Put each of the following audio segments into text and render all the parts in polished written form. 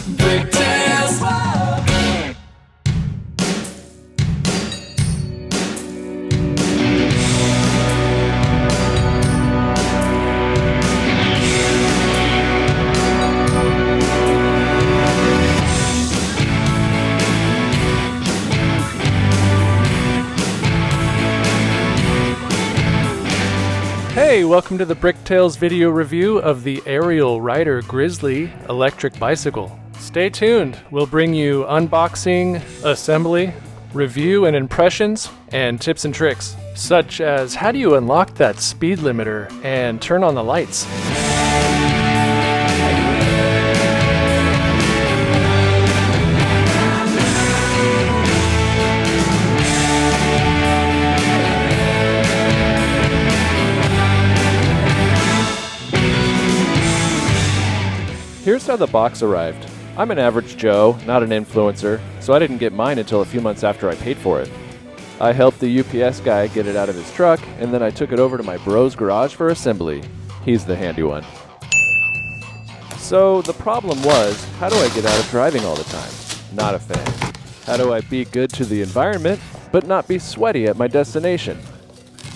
BrickTales. Hey, welcome to the BrickTales video review of the Ariel Rider Grizzly electric bicycle. Stay tuned. We'll bring you unboxing, assembly, review and impressions, and tips and tricks, such as how do you unlock that speed limiter and turn on the lights. Here's how the box arrived. I'm an average Joe, not an influencer, so I didn't get mine until a few months after I paid for it. I helped the UPS guy get it out of his truck, and then I took it over to my bro's garage for assembly. He's the handy one. So the problem was, how do I get out of driving all the time? Not a fan. How do I be good to the environment, but not be sweaty at my destination?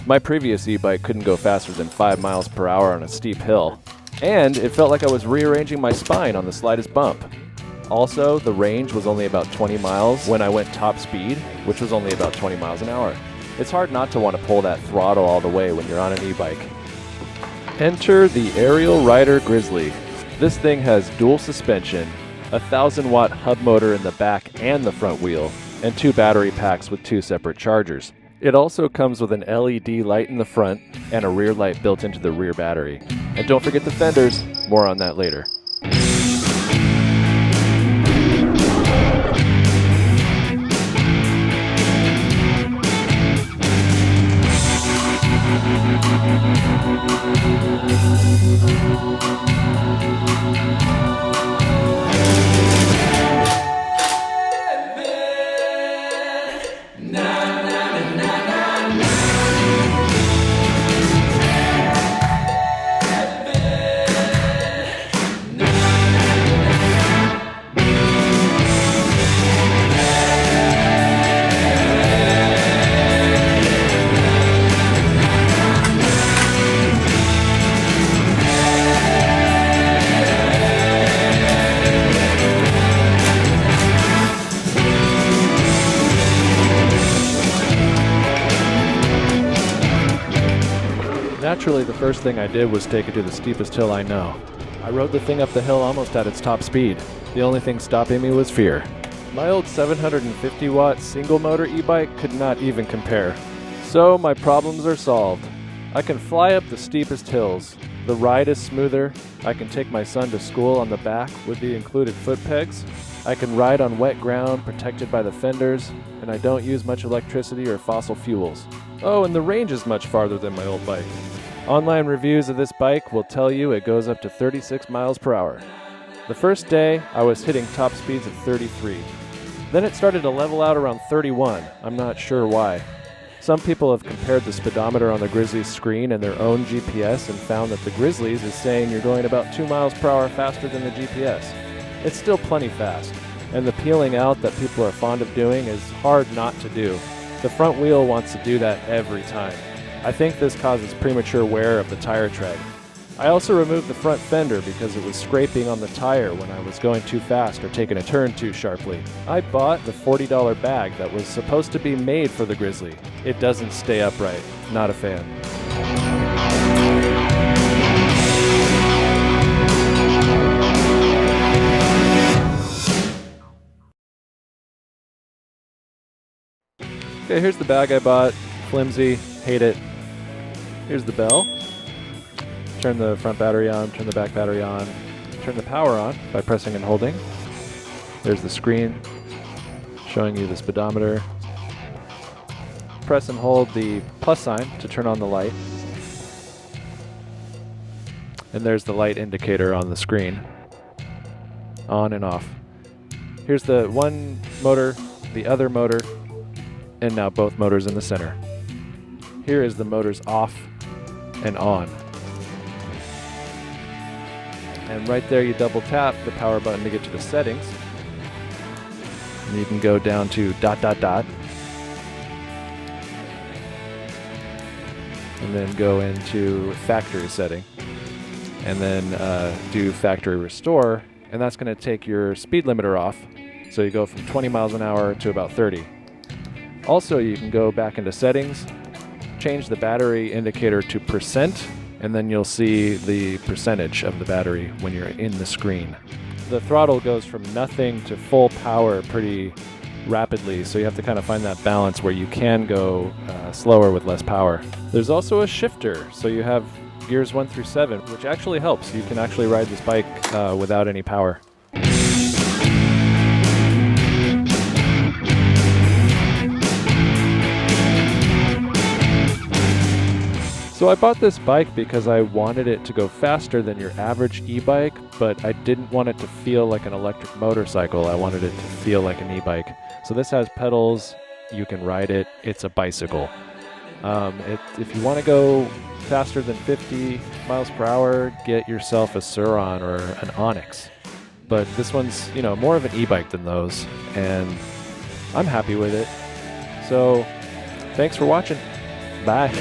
My previous e-bike couldn't go faster than 5 miles per hour on a steep hill. And it felt like I was rearranging my spine on the slightest bump. Also, the range was only about 20 miles when I went top speed, which was only about 20 miles an hour. It's hard not to want to pull that throttle all the way when you're on an e-bike. Enter the Ariel Rider Grizzly. This thing has dual suspension, a 1000-watt hub motor in the back and the front wheel, and 2 battery packs with 2 separate chargers. It also comes with an LED light in the front and a rear light built into the rear battery. And don't forget the fenders, more on that later. Naturally, the first thing I did was take it to the steepest hill I know. I rode the thing up the hill almost at its top speed. The only thing stopping me was fear. My old 750-watt single-motor e-bike could not even compare. So my problems are solved. I can fly up the steepest hills. The ride is smoother. I can take my son to school on the back with the included foot pegs. I can ride on wet ground protected by the fenders, and I don't use much electricity or fossil fuels. Oh, and the range is much farther than my old bike. Online reviews of this bike will tell you it goes up to 36 miles per hour. The first day, I was hitting top speeds of 33. Then it started to level out around 31. I'm not sure why. Some people have compared the speedometer on the Grizzly's screen and their own GPS and found that the Grizzly's is saying you're going about 2 miles per hour faster than the GPS. It's still plenty fast, and the peeling out that people are fond of doing is hard not to do. The front wheel wants to do that every time. I think this causes premature wear of the tire tread. I also removed the front fender because it was scraping on the tire when I was going too fast or taking a turn too sharply. I bought the $40 bag that was supposed to be made for the Grizzly. It doesn't stay upright. Not a fan. Okay, here's the bag I bought. Flimsy, hate it. Here's the bell. Turn the front battery on, turn the back battery on, turn the power on by pressing and holding. There's the screen showing you the speedometer. Press and hold the plus sign to turn on the light. And there's the light indicator on the screen. On and off. Here's the one motor, the other motor, and now both motors in the center. Here is the motors off and on. And right there you double tap the power button to get to the settings. And you can go down to ... and then go into factory setting, and then do factory restore, and that's going to take your speed limiter off, so you go from 20 miles an hour to about 30. Also, you can go back into settings, change the battery indicator to %, and then you'll see the percentage of the battery when you're in the screen. The throttle goes from nothing to full power pretty rapidly, so you have to kind of find that balance where you can go slower with less power. There's also a shifter, so you have gears 1 through 7, which actually helps. You can actually ride this bike without any power. So I bought this bike because I wanted it to go faster than your average e-bike, but I didn't want it to feel like an electric motorcycle. I wanted it to feel like an e-bike. So this has pedals, you can ride it, it's a bicycle. If you want to go faster than 50 miles per hour, get yourself a Sur-Ron or an Onyx. But this one's, you know, more of an e-bike than those, and I'm happy with it. So thanks for watching. Bye.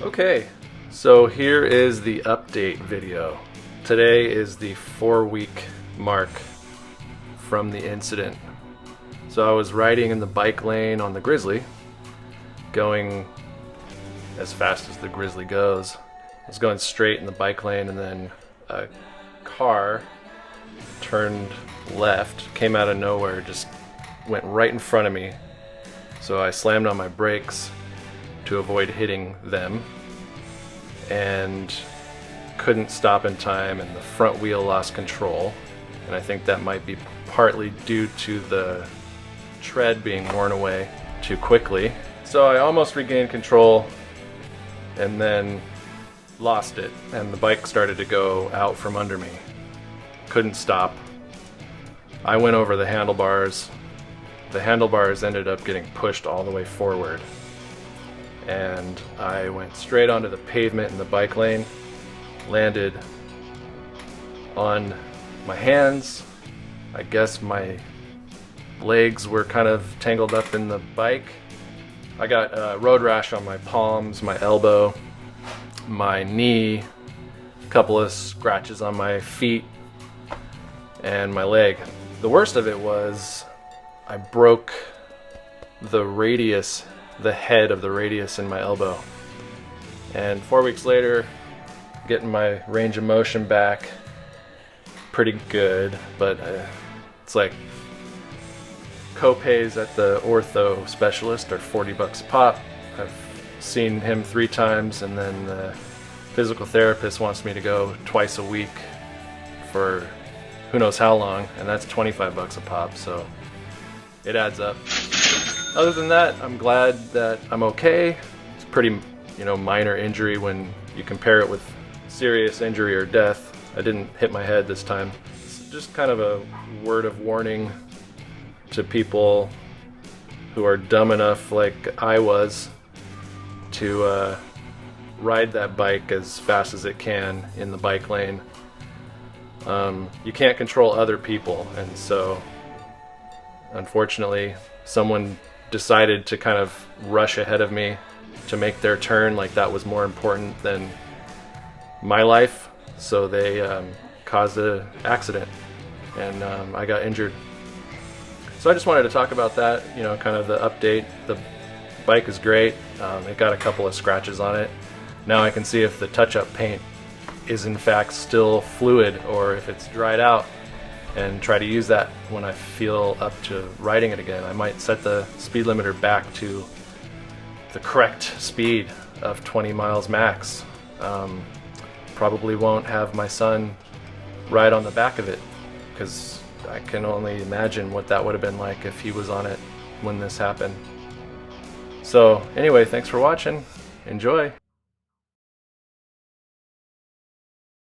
Okay, so here is the update video. Today is the 4-week mark from the incident. So I was riding in the bike lane on the Grizzly, going as fast as the Grizzly goes. I was going straight in the bike lane, and then a car turned left, came out of nowhere, just went right in front of me. So I slammed on my brakes to avoid hitting them, and couldn't stop in time, and the front wheel lost control. And I think that might be partly due to the tread being worn away too quickly. So I almost regained control and then lost it, and the bike started to go out from under me. Couldn't stop. I went over the handlebars. The handlebars ended up getting pushed all the way forward, and I went straight onto the pavement in the bike lane, landed on my hands. I guess my legs were kind of tangled up in the bike. I got road rash on my palms, my elbow, my knee, a couple of scratches on my feet, and my leg. The worst of it was I broke the radius, the head of the radius in my elbow. And 4 weeks later, getting my range of motion back pretty good, but it's like co-pays at the ortho specialist are $40 a pop. I've seen him 3 times, and then the physical therapist wants me to go twice a week for who knows how long, and that's $25 a pop, so it adds up. Other than that, I'm glad that I'm okay. It's pretty, minor injury when you compare it with serious injury or death. I didn't hit my head this time. It's just kind of a word of warning to people who are dumb enough, like I was, to ride that bike as fast as it can in the bike lane. You can't control other people, and so unfortunately someone decided to kind of rush ahead of me to make their turn, like that was more important than my life. So they caused an accident, and I got injured. So I just wanted to talk about that, kind of the update. The bike is great. It got a couple of scratches on it. Now I can see if the touch-up paint is in fact still fluid or if it's dried out, and try to use that when I feel up to riding it again. I might set the speed limiter back to the correct speed of 20 miles max. Probably won't have my son ride on the back of it, because I can only imagine what that would have been like if he was on it when this happened. So anyway, thanks for watching. Enjoy.